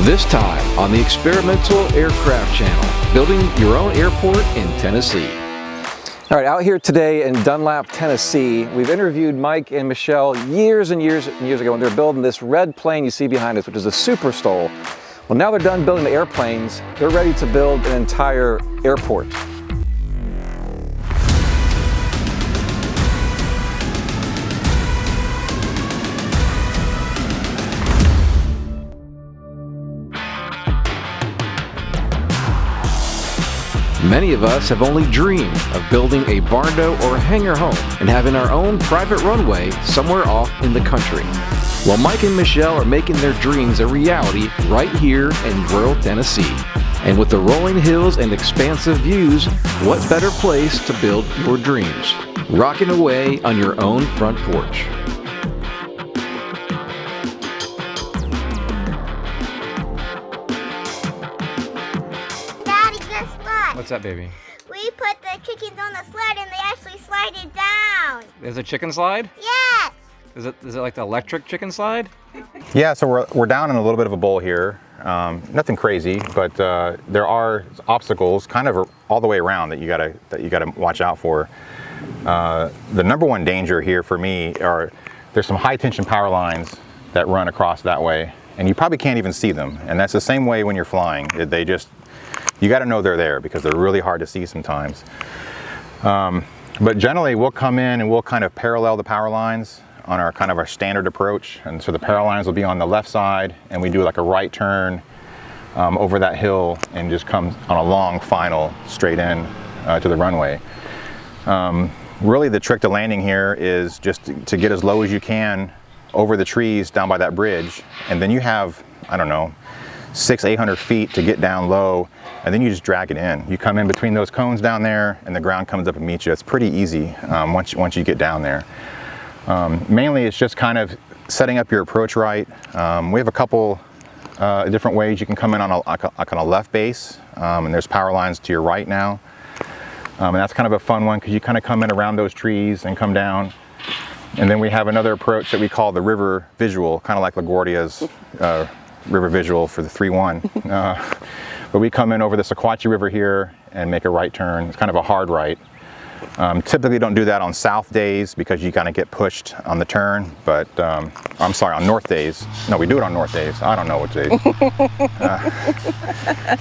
This time on the Experimental Aircraft channel, building your own airport in Tennessee. All right, out here today in Dunlap, Tennessee, we've interviewed Mike and Michelle years and years ago when they were building this red plane you see behind us, which is a SuperSTOL. Well, now they're done building the airplanes, they're ready to build an entire airport. Many of us have only dreamed of building a Barndo or hangar home and having our own private runway somewhere off in the country. Well, Mike and Michelle are making their dreams a reality right here in rural Tennessee. And with the rolling hills and expansive views, what better place to build your dreams? Rocking away on your own front porch. What's that, baby? We put the chickens on the sled and they actually slide it down. There's a chicken slide? Yes. Is it like the electric chicken slide? Yeah, so we're down in a little bit of a bowl here. Nothing crazy, but there are obstacles kind of all the way around that you gotta watch out for. The number one danger here for me there's some high tension power lines that run across that way, and you probably can't even see them. And that's the same way when you're flying. You got to know they're there because they're really hard to see sometimes. But generally we'll come in and we'll kind of parallel the power lines on our standard approach. And so the power lines will be on the left side and we do like a right turn over that hill and just come on a long final straight in to the runway. Really the trick to landing here is just to get as low as you can over the trees down by that bridge. And then you have, I don't know, 600-800 feet to get down low, and then you just drag it in. You come in between those cones down there and the ground comes up and meets you. It's pretty easy once you get down there. Mainly it's just kind of setting up your approach right. We have a couple different ways you can come in on a left base, and there's power lines to your right now. And that's kind of a fun one because you kind of come in around those trees and come down. And then we have another approach that we call the river visual, kind of like LaGuardia's river visual for the 3-1. But we come in over the Sequatchie River here and make a right turn. It's kind of a hard right. Typically don't do that on south days because you kind of get pushed on the turn, but I'm sorry, on north days. No, we do it on north days. I don't know what days.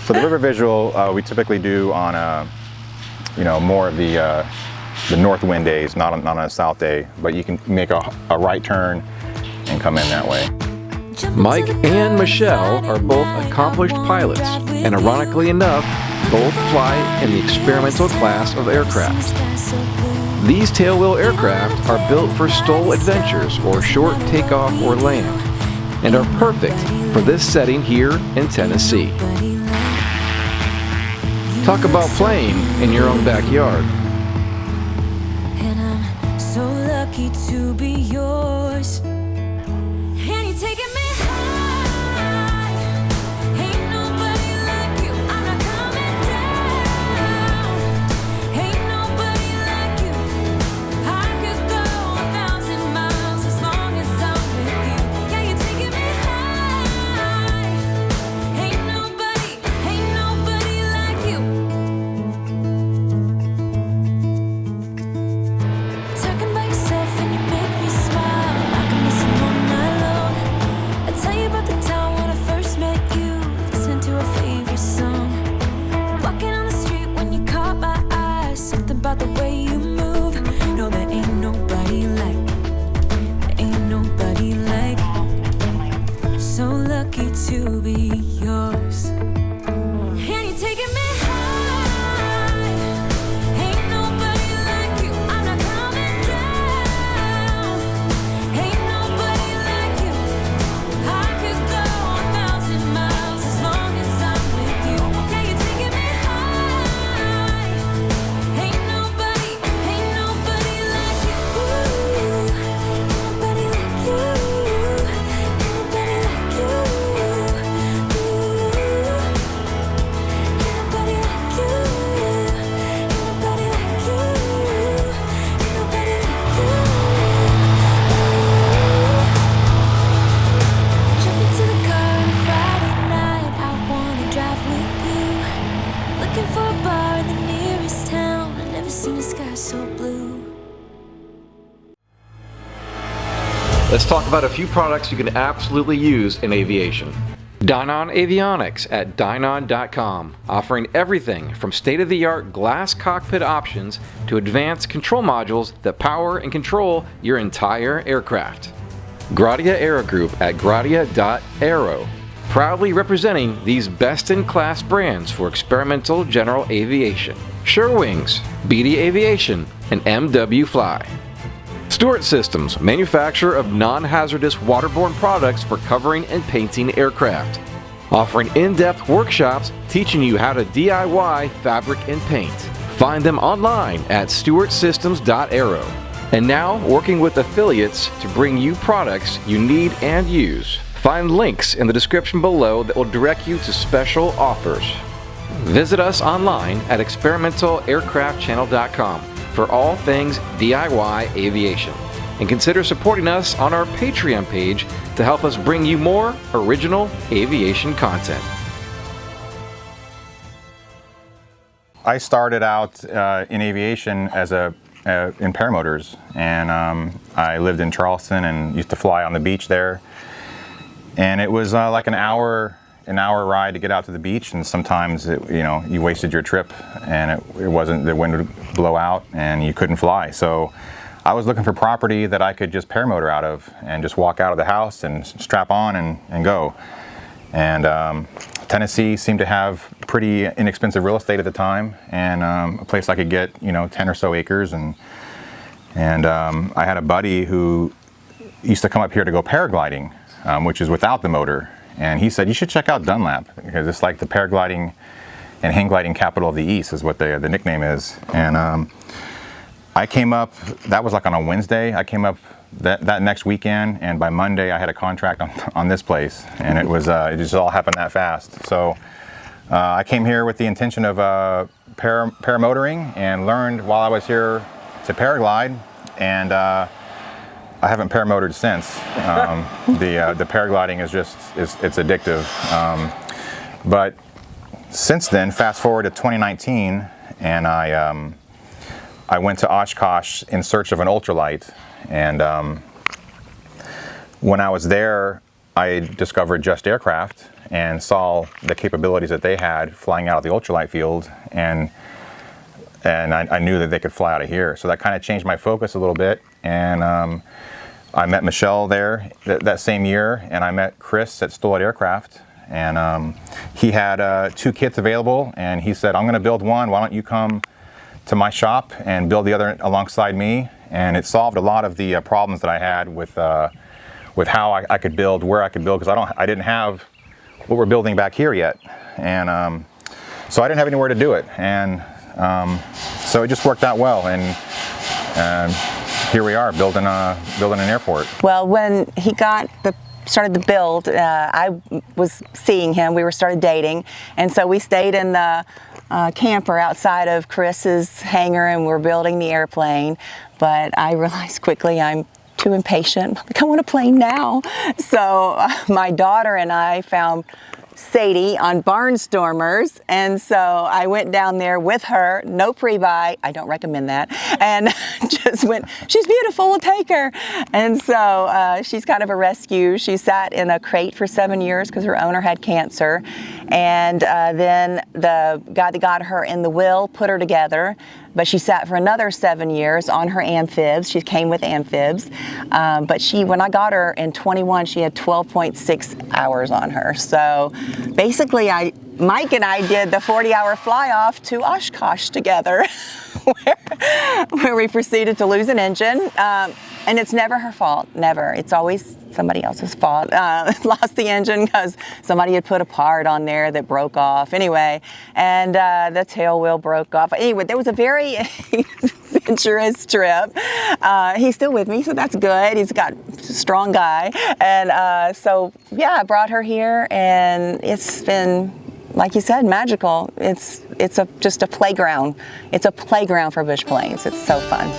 So the river visual we typically do on more of the north wind days, not on a south day, but you can make a right turn and come in that way. Mike and Michelle are both accomplished pilots, and ironically enough, both fly in the experimental class of aircraft. These tailwheel aircraft are built for STOL adventures or short takeoff or land, and are perfect for this setting here in Tennessee. Talk about playing in your own backyard. And I'm so lucky to be yours. And you're taking me to be yours. And you're taking me high. Ain't nobody like you. I'm not coming down. Ain't nobody like you. I could go 1,000 miles as long as I'm with you. Yeah, you're taking me high. Ain't seen a sky so blue. Let's talk about a few products you can absolutely use in aviation. Dynon Avionics at Dynon.com, offering everything from state-of-the-art glass cockpit options to advanced control modules that power and control your entire aircraft. Gratia Aero Group at Gratia.Aero, proudly representing these best-in-class brands for experimental general aviation. Sherwings, BD Aviation, and MW Fly. Stewart Systems, manufacturer of non-hazardous waterborne products for covering and painting aircraft. Offering in-depth workshops teaching you how to DIY fabric and paint. Find them online at stewartsystems.aero. And now, working with affiliates to bring you products you need and use. Find links in the description below that will direct you to special offers. Visit us online at experimentalaircraftchannel.com for all things DIY aviation. And consider supporting us on our Patreon page to help us bring you more original aviation content. I started out in aviation as in paramotors, and I lived in Charleston and used to fly on the beach there. And it was like an hour ride to get out to the beach, and sometimes you wasted your trip, and it wasn't, the wind would blow out and you couldn't fly. So I was looking for property that I could just paramotor out of and just walk out of the house and strap on and go. And Tennessee seemed to have pretty inexpensive real estate at the time, and a place I could get 10 or so acres. And I had a buddy who used to come up here to go paragliding, which is without the motor. And he said, you should check out Dunlap, because it's like the paragliding and hang gliding capital of the East is what the nickname is. And I came up, that was like on a Wednesday. I came up that next weekend, and by Monday I had a contract on this place. And it just all happened that fast. So I came here with the intention of paramotoring, and learned while I was here to paraglide. And I haven't paramotored since. The paragliding is it's addictive. But since then, fast forward to 2019, and I went to Oshkosh in search of an ultralight. And when I was there, I discovered Just Aircraft and saw the capabilities that they had flying out of the ultralight field, and I knew that they could fly out of here. So that kind of changed my focus a little bit. And I met Michelle there that same year, and I met Chris at STOL-IT-AIRCRAFT, and he had 2 kits available, and he said, I'm going to build one, why don't you come to my shop and build the other alongside me? And it solved a lot of the problems that I had with how I could build, where I could build, because I didn't have what we're building back here yet, and so I didn't have anywhere to do it, and so it just worked out well, and here we are building an airport. Well, when he started the build, I was seeing him. We started dating, and so we stayed in the camper outside of Chris's hangar, and we're building the airplane. But I realized quickly I'm too impatient. Like, I want a plane now. So my daughter and I found Sadie on Barnstormers, and so I went down there with her, no pre-buy, I don't recommend that, and just went, she's beautiful, we'll take her. And so she's kind of a rescue. She sat in a crate for 7 years because her owner had cancer, and then the guy that got her in the will put her together, but she sat for another 7 years on her amphibs. She came with amphibs, but when I got her in 21, she had 12.6 hours on her. So basically, Mike and I did the 40-hour fly-off to Oshkosh together, where we proceeded to lose an engine. And it's never her fault, never. It's always somebody else's fault. Lost the engine because somebody had put a part on there that broke off. Anyway, and the tail wheel broke off. Anyway, there was a very adventurous trip. He's still with me, so that's good. He's a strong guy. And so, yeah, I brought her here, and it's been, like you said, magical. It's just a playground. It's a playground for bush planes. It's so fun.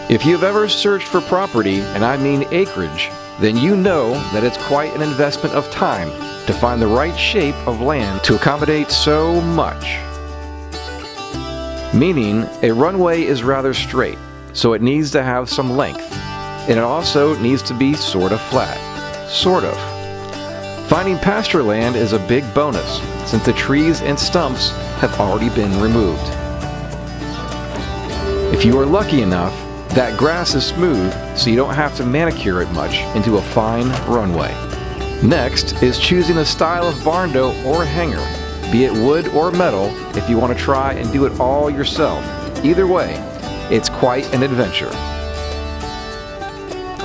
If you've ever searched for property, and I mean acreage, then you know that it's quite an investment of time to find the right shape of land to accommodate so much. meaning a runway is rather straight, so it needs to have some length, and it also needs to be sort of flat. Sort of. Finding pasture land is a big bonus, since the trees and stumps have already been removed. If you are lucky enough, that grass is smooth, so you don't have to manicure it much into a fine runway. Next is choosing a style of barndo or hangar, be it wood or metal if you want to try and do it all yourself. Either way, it's quite an adventure.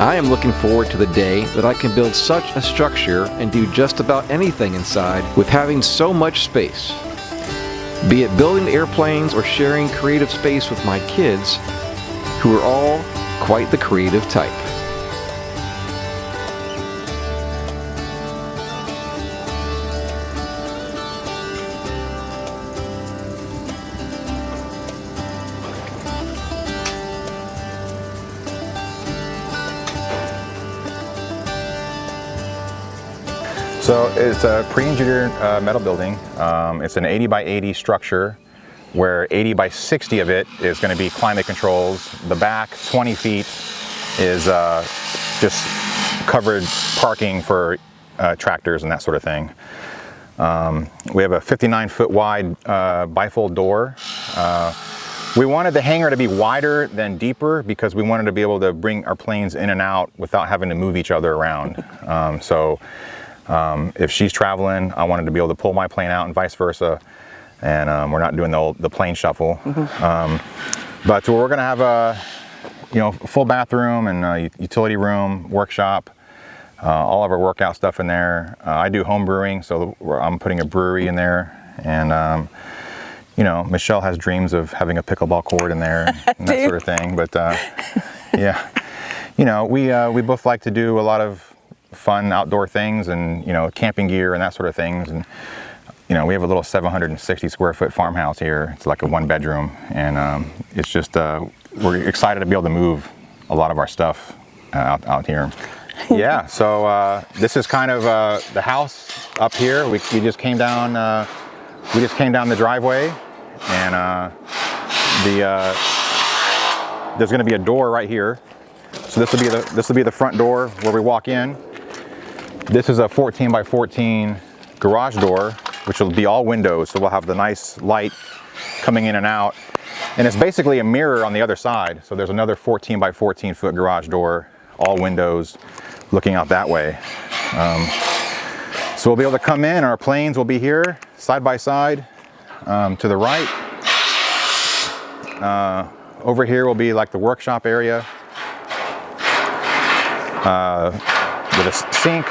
I am looking forward to the day that I can build such a structure and do just about anything inside with having so much space. Be it building airplanes or sharing creative space with my kids, who are all quite the creative type. So it's a pre-engineered metal building. It's an 80 by 80 structure where 80 by 60 of it is going to be climate controls. The back 20 feet is just covered parking for tractors and that sort of thing. We have a 59-foot wide bifold door. We wanted the hangar to be wider than deeper because we wanted to be able to bring our planes in and out without having to move each other around. If she's traveling, I wanted to be able to pull my plane out and vice versa, and we're not doing the plane shuffle. But we're going to have a full bathroom and a utility room, workshop, all of our workout stuff in there. I do home brewing, so I'm putting a brewery in there, and Michelle has dreams of having a pickleball court in there and that sort of thing. But yeah, we both like to do a lot of fun outdoor things and camping gear and that sort of things, and we have a little 760 square foot farmhouse here. It's like a 1-bedroom, and it's just we're excited to be able to move a lot of our stuff out here. Yeah, so this is kind of the house up here. We just came down the driveway, and there's going to be a door right here. So this will be the front door where we walk in. This is a 14 by 14 garage door, which will be all windows, so we'll have the nice light coming in and out. And it's basically a mirror on the other side. So there's another 14 by 14 foot garage door, all windows, looking out that way. So we'll be able to come in, our planes will be here, side by side, to the right. Over here will be like the workshop area, with a sink.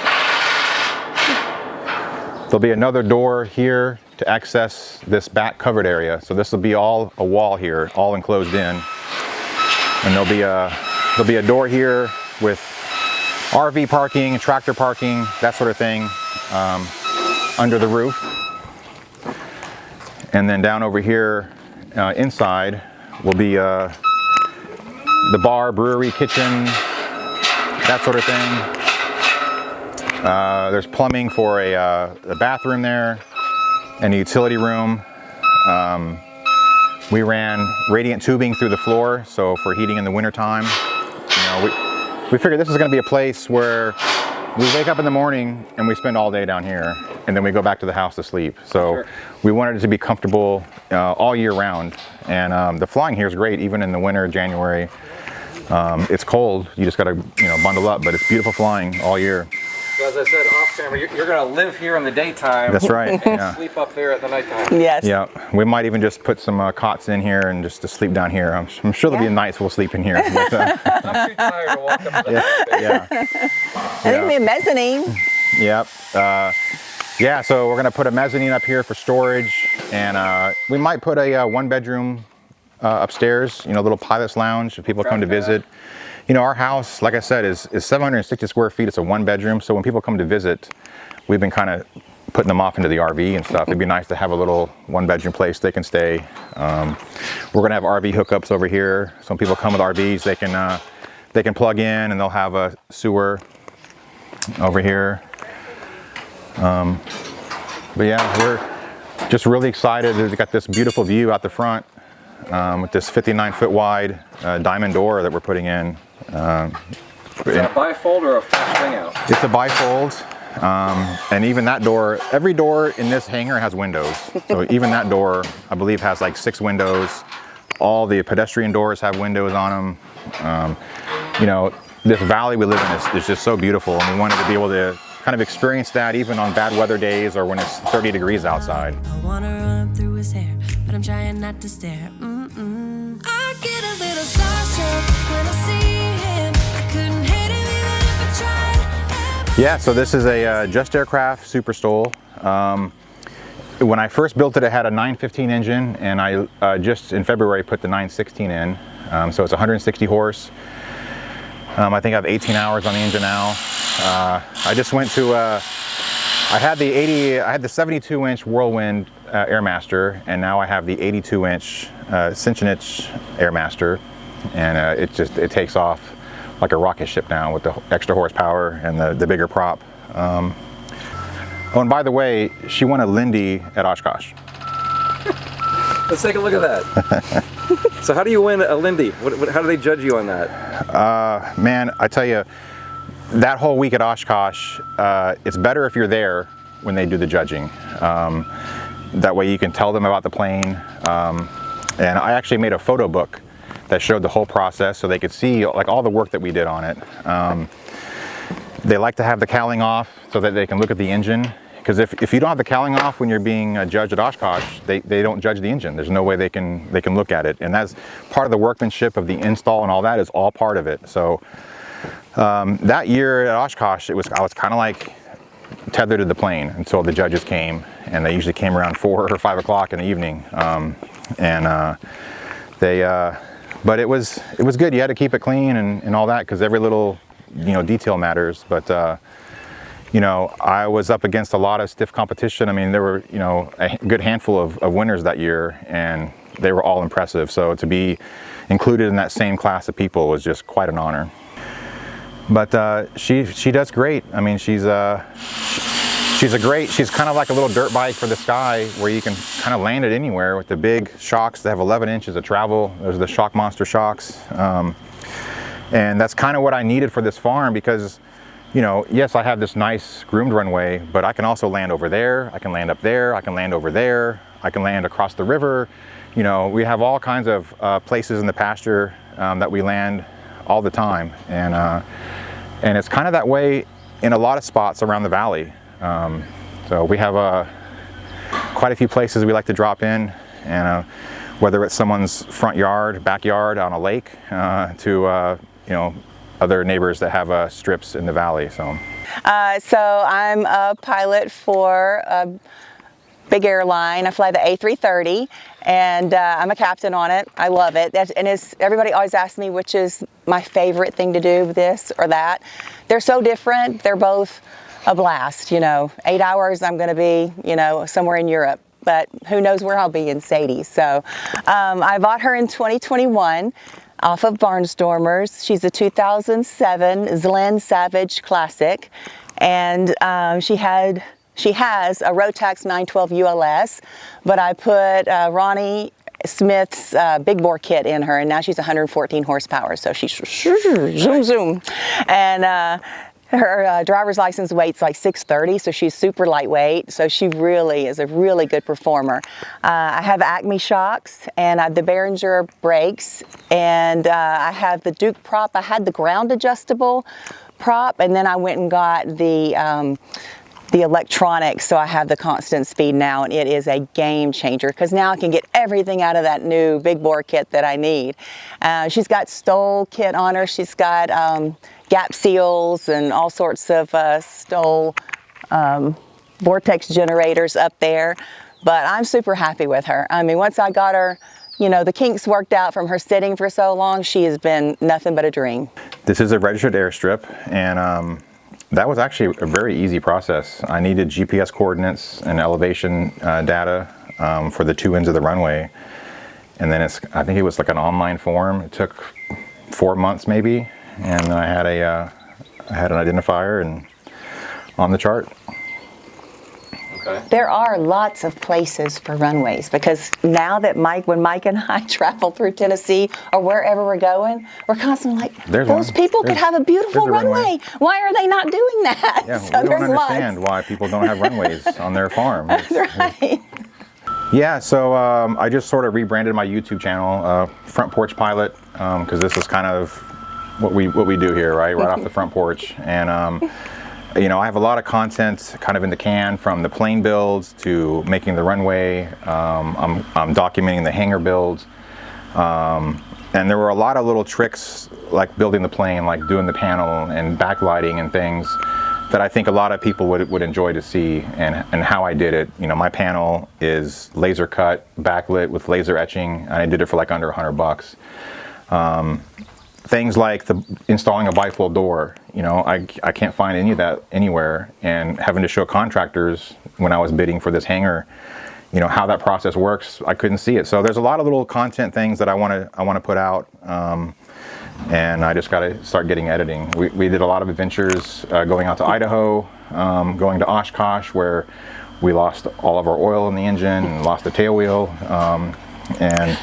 There'll be another door here to access this back covered area. So this will be all a wall here, all enclosed in. And there'll be a door here with RV parking, tractor parking, that sort of thing, under the roof. And then down over here inside will be the bar, brewery, kitchen, that sort of thing. There's plumbing for a bathroom there and a utility room. We ran radiant tubing through the floor, so for heating in the wintertime. We figured this is going to be a place where we wake up in the morning and we spend all day down here, and then we go back to the house to sleep. So we wanted it to be comfortable all year round. And the flying here is great, even in the winter, January. It's cold, you just got to bundle up, but it's beautiful flying all year. So as I said off camera, you're going to live here in the daytime. That's right. And Yeah. sleep up there at the nighttime. Yes. Yeah, we might even just put some cots in here and just to sleep down here. I'm sure there'll be nights we'll sleep in here. But, I'm too tired to walk up to the house. yeah. I think it'll be a mezzanine. Yep. Yeah, so we're going to put a mezzanine up here for storage, and we might put a 1-bedroom upstairs, a little pilot's lounge if people come to visit. Our house, like I said, is 760 square feet. It's a 1-bedroom, so when people come to visit, we've been kind of putting them off into the RV and stuff. It'd be nice to have a little 1-bedroom place they can stay. We're going to have RV hookups over here, so when people come with RVs, they can plug in, and they'll have a sewer over here. But yeah, we're just really excited. We've got this beautiful view out the front. with this 59-foot wide diamond door that we're putting in. Is that a bifold or a flat swing out? It's a bifold, and even that door, every door in this hangar has windows. So even that door, I believe, has like 6 windows. All the pedestrian doors have windows on them. You know, this valley we live in is just so beautiful, and we wanted to be able to kind of experience that even on bad weather days or when it's 30 degrees outside. I wanna run through his hair, but I'm trying not to stare. I get a little starstruck when I see him. I couldn't hate him even if I tried. Yeah, so this is a Just Aircraft SuperSTOL. When I first built it, it had a 915 engine, and I just in February put the 916 in. So it's 160 horse. I think I have 18 hours on the engine now. I just went to, I had the 72-inch Whirlwind Airmaster, and now I have the 82-inch Cinch-inch Airmaster, and it takes off like a rocket ship now with the extra horsepower and the bigger prop. Oh, and by the way, she won a Lindy at Oshkosh. Let's take a look at that. So how do you win a Lindy? How do they judge you on that? Man, I tell you, that whole week at Oshkosh, it's better if you're there when they do the judging. That way you can tell them about the plane. And I actually made a photo book that showed the whole process so they could see like all the work that we did on it. They like to have the cowling off so that they can look at the engine. Because if you don't have the cowling off when you're being judged at Oshkosh, they don't judge the engine. There's no way they can look at it. And that's part of the workmanship of the install, and all that is all part of it. So that year at Oshkosh, I was kind of like tethered to the plane until the judges came, and they usually came around 4 or 5 o'clock in the evening. But it was good. You had to keep it clean and all that, because every little detail matters. But I was up against a lot of stiff competition. I mean, there were a good handful of winners that year, and they were all impressive. So to be included in that same class of people was just quite an honor. But she does great. I mean, she's kind of like a little dirt bike for the sky, where you can kind of land it anywhere with the big shocks. They have 11 inches of travel. Those are the Shock Monster shocks. And that's kind of what I needed for this farm, because yes, I have this nice groomed runway, but I can also land over there, I can land up there, I can land over there, I can land across the river. We have all kinds of places in the pasture that we land all the time. And it's kind of that way in a lot of spots around the valley. So we have quite a few places we like to drop in, and whether it's someone's front yard, backyard, on a lake, to other neighbors that have strips in the valley. So I'm a pilot for a big airline. I fly the A330, and I'm a captain on it. I love it. Everybody always asks me which is my favorite thing to do, this or that. They're so different. They're both a blast. 8 hours I'm going to be, somewhere in Europe, but who knows where I'll be in Sadie. So I bought her in 2021. Off of Barnstormers. She's a 2007 Zlin Savage Classic, and she has a Rotax 912 ULS, but I put Ronnie Smith's big bore kit in her, and now she's 114 horsepower, so she's zoom zoom, and her driver's license weight's like 630, so she's super lightweight, so she really is a really good performer. I have Acme shocks, and I have the Behringer brakes, and I have the Duke prop. I had the ground adjustable prop, and then I went and got the electronics, so I have the constant speed now, and it is a game changer, because now I can get everything out of that new big bore kit that I need. She's got STOL kit on her. She's got gap seals and all sorts of STOL vortex generators up there, but I'm super happy with her. I mean, once I got her, the kinks worked out from her sitting for so long, she has been nothing but a dream. this is a registered airstrip, and that was actually a very easy process. I needed GPS coordinates and elevation data for the 2 ends of the runway. And then I think it was like an online form. It took 4 months maybe. And I had an identifier and on the chart. Okay. There are lots of places for runways because now that when Mike and I travel through Tennessee or wherever we're going, we're constantly like, There's those one. people could There's- have a beautiful there's a runway. runway. Why are they not doing that? Yeah, So we don't there's lots. understand why people don't have runways on their farm. Right. Yeah, so I just sort of rebranded my YouTube channel, Front Porch Pilot, because this is kind of what we do here, right off the front porch. And you know, I have a lot of content kind of in the can, from the plane builds to making the runway. I'm documenting the hangar builds, and there were a lot of little tricks like building the plane, like doing the panel and backlighting and things that I think a lot of people would enjoy to see, and how I did it. You know, my panel is laser cut, backlit with laser etching, and I did it for like under $100. Things like installing a bifold door, you know, I can't find any of that anywhere, and having to show contractors when I was bidding for this hangar, you know, how that process works, I couldn't see it. So there's a lot of little content things that I want to put out, and I just got to start getting editing. We did a lot of adventures, going out to Idaho, going to Oshkosh, where we lost all of our oil in the engine and lost the tail wheel, and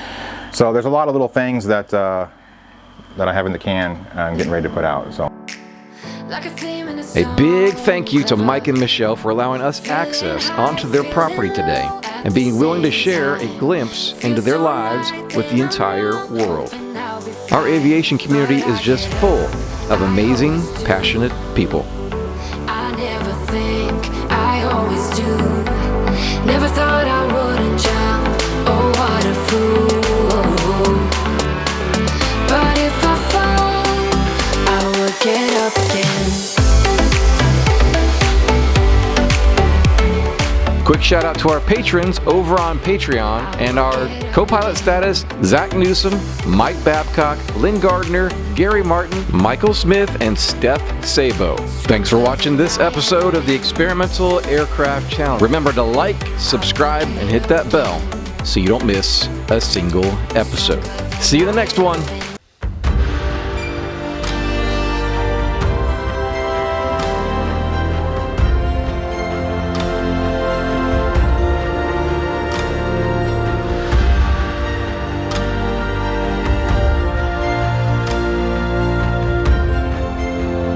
so there's a lot of little things that I have in the can I'm getting ready to put out. So A big thank you to Mike and Michelle for allowing us access onto their property today and being willing to share a glimpse into their lives with the entire world. Our aviation community is just full of amazing, passionate people. I never think, I always do. Never thought I wouldn't jump. Oh, what a fool. But if I fall, I will get up again. Quick shout out to our patrons over on Patreon and our co-pilot status, Zach Newsom, Mike Babcock, Lynn Gardner, Gary Martin, Michael Smith, and Steph Sabo. Thanks for watching this episode of the Experimental Aircraft Channel. Remember to like, subscribe, and hit that bell so you don't miss a single episode. See you in the next one.